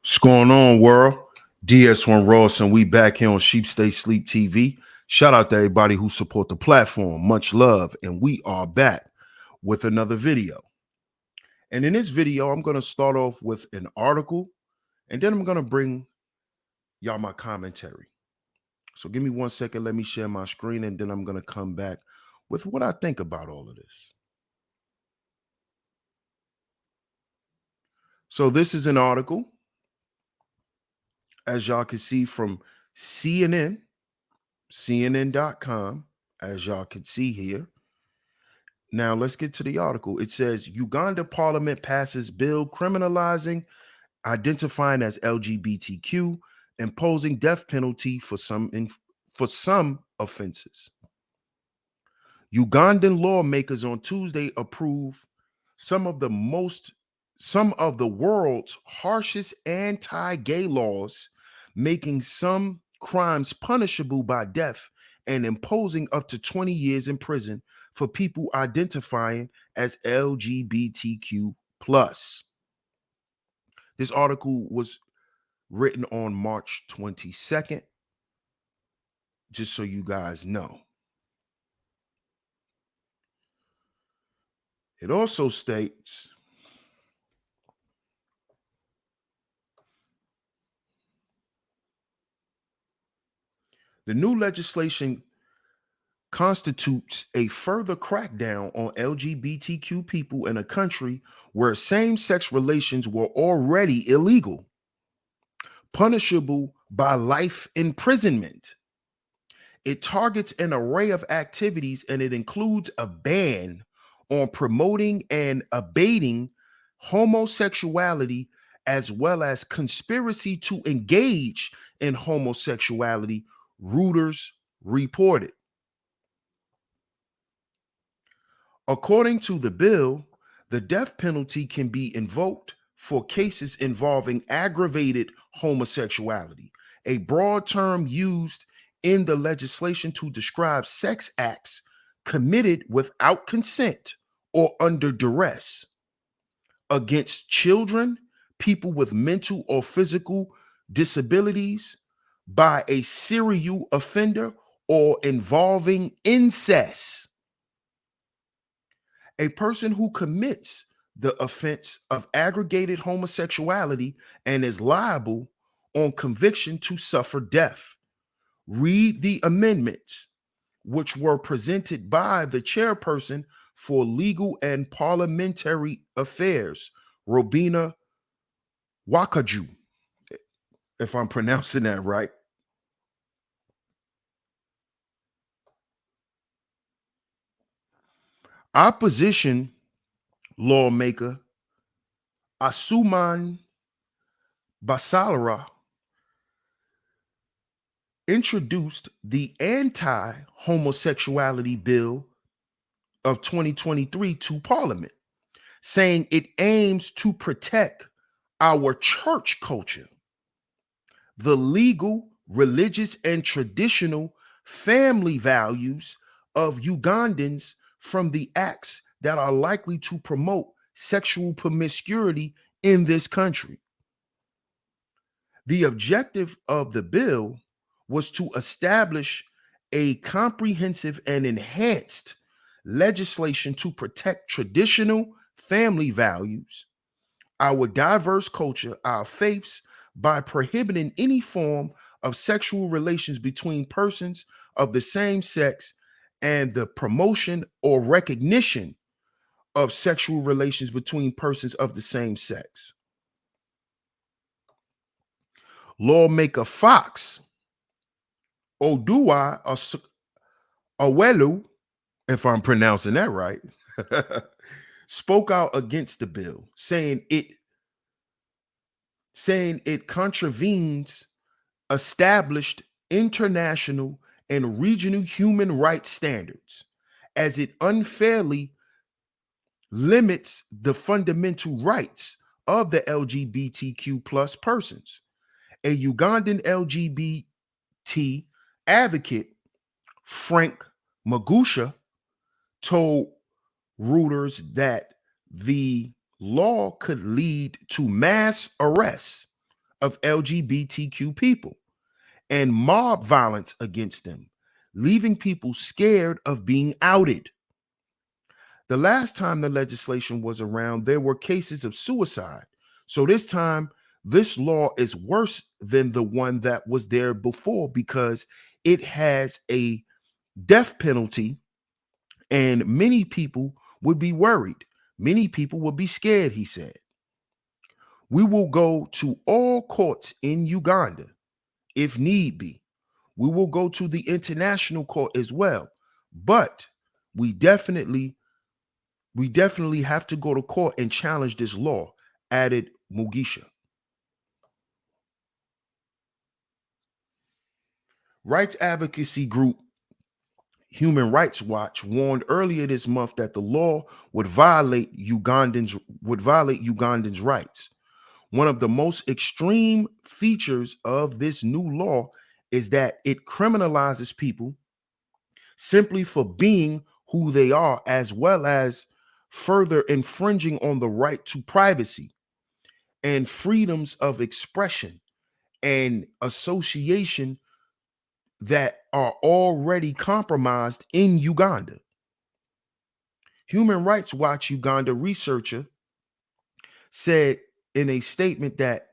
What's going on, world? DS1 Ross, and we back here on Sheep Stay Sleep TV. Shout out to everybody who support the platform. Much love, and we are back with another video. And in this video, I'm going to start off with an article, and then I'm going to bring y'all my commentary. So give me 1 second. Let me share my screen, and then I'm going to come back with what I think about all of this. So this is an article, as y'all can see, from CNN.com, as y'all can see here. Now, let's get to the article. It says, Uganda Parliament passes bill criminalizing identifying as LGBTQ, imposing death penalty for some offenses. Ugandan lawmakers on Tuesday approved some of the world's harshest anti-gay laws, making some crimes punishable by death and imposing up to 20 years in prison for people identifying as LGBTQ+. This article was written on March 22nd, just so you guys know. It also states, the new legislation constitutes a further crackdown on LGBTQ people in a country where same-sex relations were already illegal, punishable by life imprisonment. It targets an array of activities, and it includes a ban on promoting and abating homosexuality, as well as conspiracy to engage in homosexuality, Reuters reported. According to the bill, the death penalty can be invoked for cases involving aggravated homosexuality, a broad term used in the legislation to describe sex acts committed without consent or under duress against children, people with mental or physical disabilities, by a serial offender, or involving incest. A person who commits the offense of aggregated homosexuality and is liable on conviction to suffer death. Read the amendments, which were presented by the chairperson for Legal and Parliamentary Affairs, Robina Wakaju, if I'm pronouncing that right. Opposition lawmaker Asuman Basalara introduced the anti-homosexuality bill of 2023 to Parliament, saying it aims to protect our church culture, the legal, religious, and traditional family values of Ugandans from the acts that are likely to promote sexual promiscuity in this country. The objective of the bill was to establish a comprehensive and enhanced legislation to protect traditional family values, our diverse culture, our faiths, by prohibiting any form of sexual relations between persons of the same sex and the promotion or recognition of sexual relations between persons of the same sex. Lawmaker Fox Oduwa Awelu, if I'm pronouncing that right, spoke out against the bill, saying it contravenes established international and regional human rights standards, as it unfairly limits the fundamental rights of the LGBTQ plus persons. A Ugandan LGBT advocate, Frank Magusha, told Reuters that the law could lead to mass arrests of LGBTQ people and mob violence against them, leaving people scared of being outed. The last time the legislation was around, there were cases of suicide. So this time, this law is worse than the one that was there before because it has a death penalty, and many people would be worried. Many people would be scared, he said. We will go to all courts in Uganda if need be. We will go to the international court as well. But we definitely have to go to court and challenge this law, added Mugisha. Rights advocacy group Human Rights Watch warned earlier this month that the law would violate Ugandans' rights. One of the most extreme features of this new law is that it criminalizes people simply for being who they are, as well as further infringing on the right to privacy and freedoms of expression and association that are already compromised in Uganda. Human Rights Watch Uganda researcher said in a statement that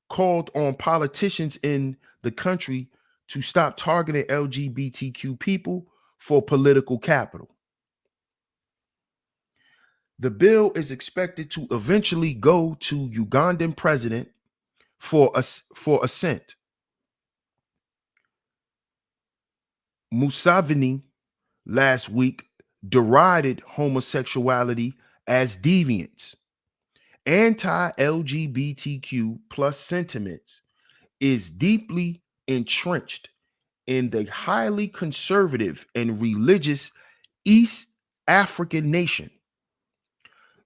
called on politicians in the country to stop targeting LGBTQ people for political capital. The bill is expected to eventually go to Ugandan president for assent. Museveni last week derided homosexuality as deviance. Anti-LGBTQ plus sentiments is deeply entrenched in the highly conservative and religious East African nation.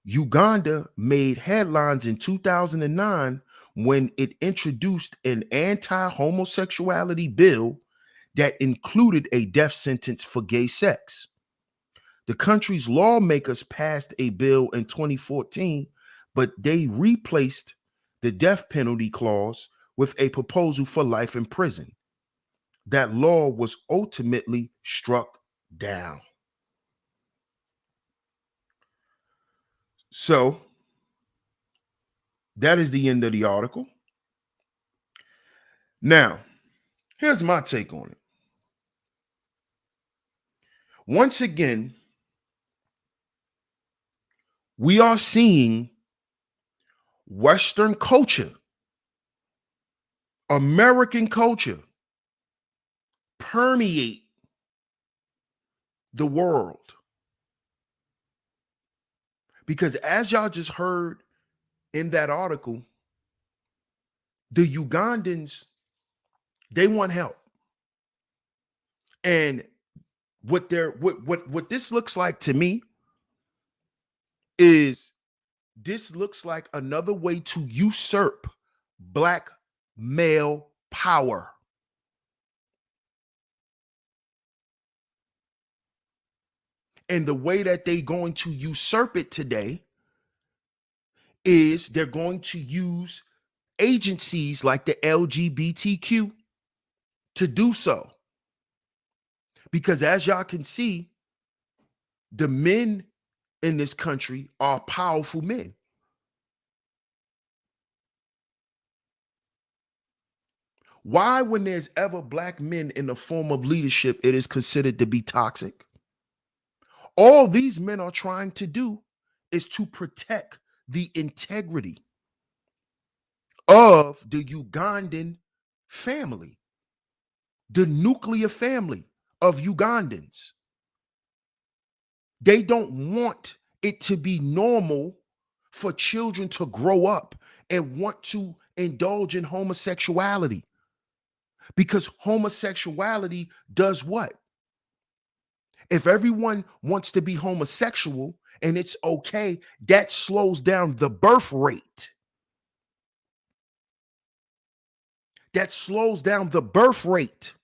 Uganda made headlines in 2009 when it introduced an anti-homosexuality bill that included a death sentence for gay sex. The country's lawmakers passed a bill in 2014, but they replaced the death penalty clause with a proposal for life in prison. That law was ultimately struck down. So that is the end of the article. Now, here's my take on it. Once again, we are seeing Western culture, American culture, permeate the world. Because as y'all just heard in that article, the Ugandans, they want help. And what this looks like to me is this looks like another way to usurp Black male power. And the way that they're going to usurp it today is they're going to use agencies like the LGBTQ to do so. Because as y'all can see, the men in this country are powerful men. Why, when there's ever Black men in the form of leadership, it is considered to be toxic? All these men are trying to do is to protect the integrity of the Ugandan family, the nuclear family of Ugandans. They don't want it to be normal for children to grow up and want to indulge in homosexuality. Because homosexuality does what? If everyone wants to be homosexual and it's okay, that slows down the birth rate. That slows down the birth rate.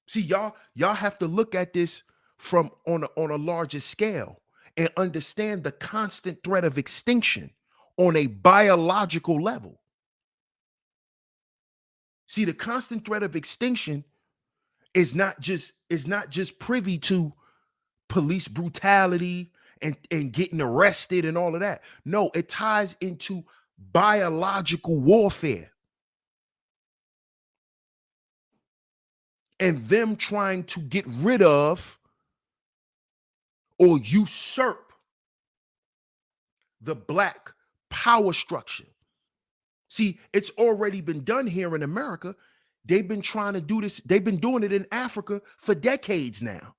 See, y'all have to look at this from on a larger scale and understand the constant threat of extinction on a biological level. See, the constant threat of extinction is not just privy to police brutality and getting arrested and all of that. No, it ties into biological warfare and them trying to get rid of or usurp the black power structure. See, it's already been done here in America. They've been trying to do this. They've been doing it in Africa for decades now.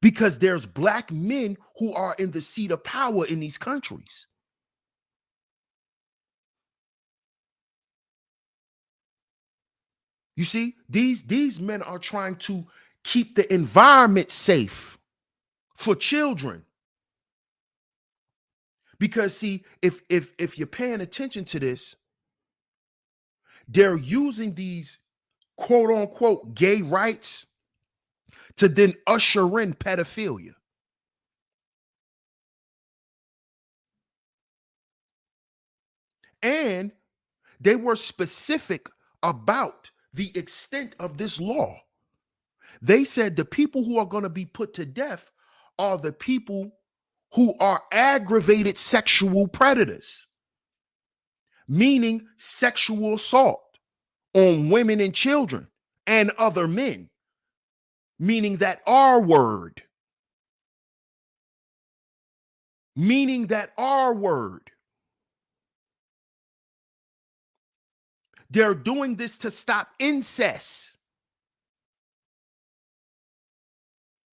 Because there's black men who are in the seat of power in these countries. You see, these men are trying to keep the environment safe for children. Because see, if you're paying attention to this, they're using these quote unquote gay rights to then usher in pedophilia. And they were specific about the extent of this law. They said the people who are going to be put to death are the people who are aggravated sexual predators, meaning sexual assault on women and children and other men, meaning that R word, meaning that R word. They're doing this to stop incest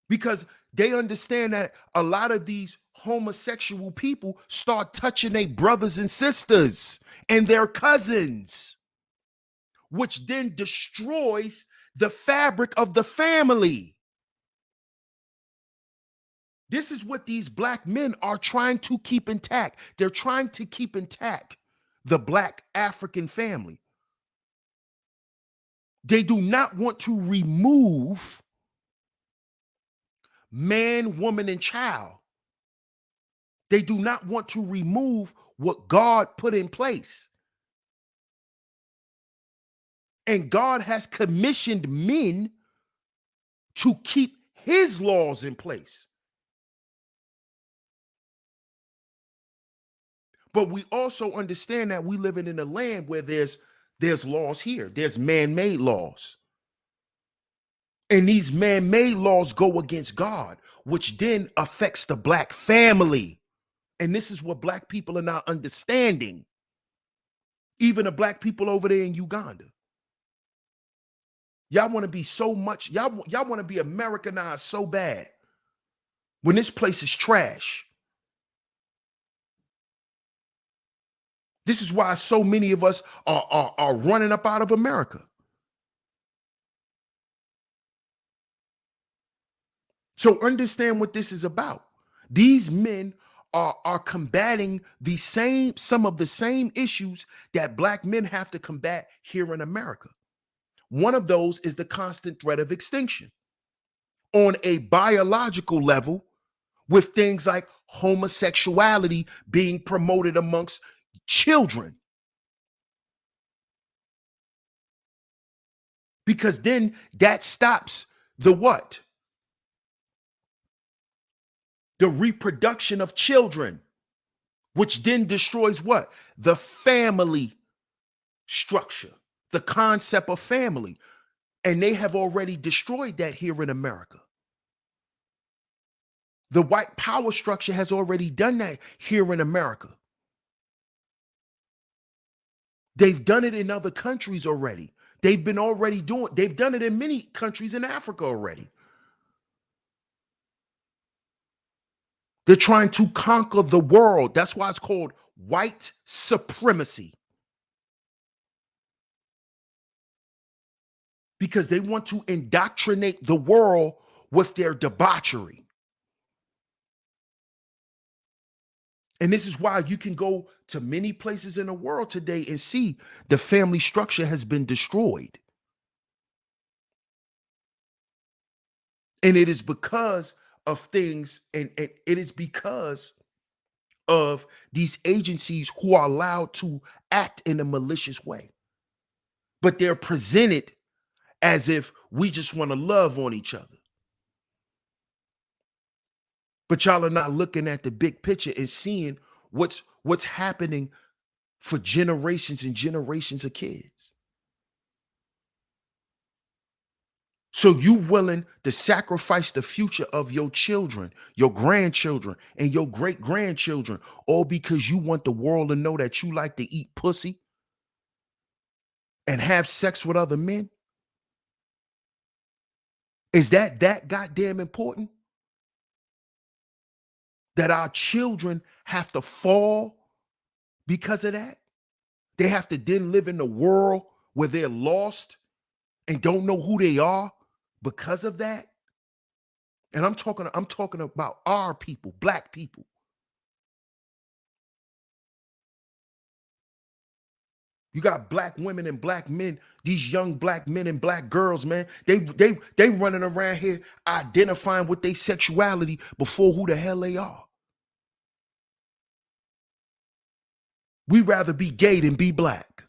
because they understand that a lot of these homosexual people start touching their brothers and sisters and their cousins, which then destroys the fabric of the family. This is what these black men are trying to keep intact. They're trying to keep intact the black African family. They do not want to remove man, woman, and child. They do not want to remove what God put in place. And God has commissioned men to keep his laws in place. But we also understand that we live in a land where there's laws here. There's man-made laws. And these man-made laws go against God, which then affects the black family. And this is what black people are not understanding. Even the black people over there in Uganda. Y'all want to be so much, y'all want to be Americanized so bad when this place is trash. This is why so many of us are running up out of America. So understand what this is about. These men are combating some of the same issues that black men have to combat here in America. One of those is the constant threat of extinction on a biological level, with things like homosexuality being promoted amongst children. Because then that stops the what? The reproduction of children, which then destroys what? The family structure, the concept of family. And they have already destroyed that here in America. The white power structure has already done that here in America. They've done it in other countries already. They've done it in many countries in Africa already. They're trying to conquer the world. That's why it's called white supremacy. Because they want to indoctrinate the world with their debauchery. And this is why you can go to many places in the world today and see the family structure has been destroyed. And it is because of things, and it is because of these agencies who are allowed to act in a malicious way, but they're presented as if we just want to love on each other. But y'all are not looking at the big picture and seeing what's happening for generations and generations of kids. So you willing to sacrifice the future of your children, your grandchildren, and your great grandchildren, all because you want the world to know that you like to eat pussy and have sex with other men? Is that goddamn important? That our children have to fall because of that? They have to then live in a world where they're lost and don't know who they are because of that? And I'm talking about our people, black people. You got black women and black men, these young black men and black girls, man. They running around here identifying with their sexuality before who the hell they are. We rather be gay than be black.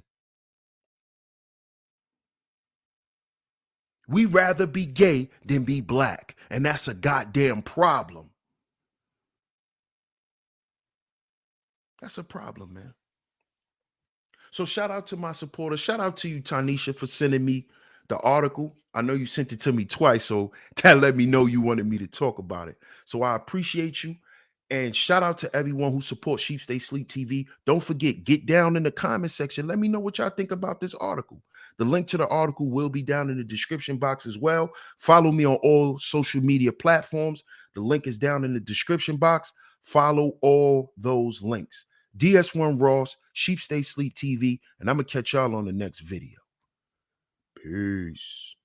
We rather be gay than be black. And that's a goddamn problem. That's a problem, man. So shout out to my supporters. Shout out to you, Tanisha, for sending me the article. I know you sent it to me twice, so that let me know you wanted me to talk about it. So I appreciate you. And shout out to everyone who supports Sheep Stay Sleep TV. Don't forget, get down in the comment section. Let me know what y'all think about this article. The link to the article will be down in the description box as well. Follow me on all social media platforms. The link is down in the description box. Follow all those links. DS1 Ross, Sheep Stay Sleep TV, and I'm going to catch y'all on the next video. Peace.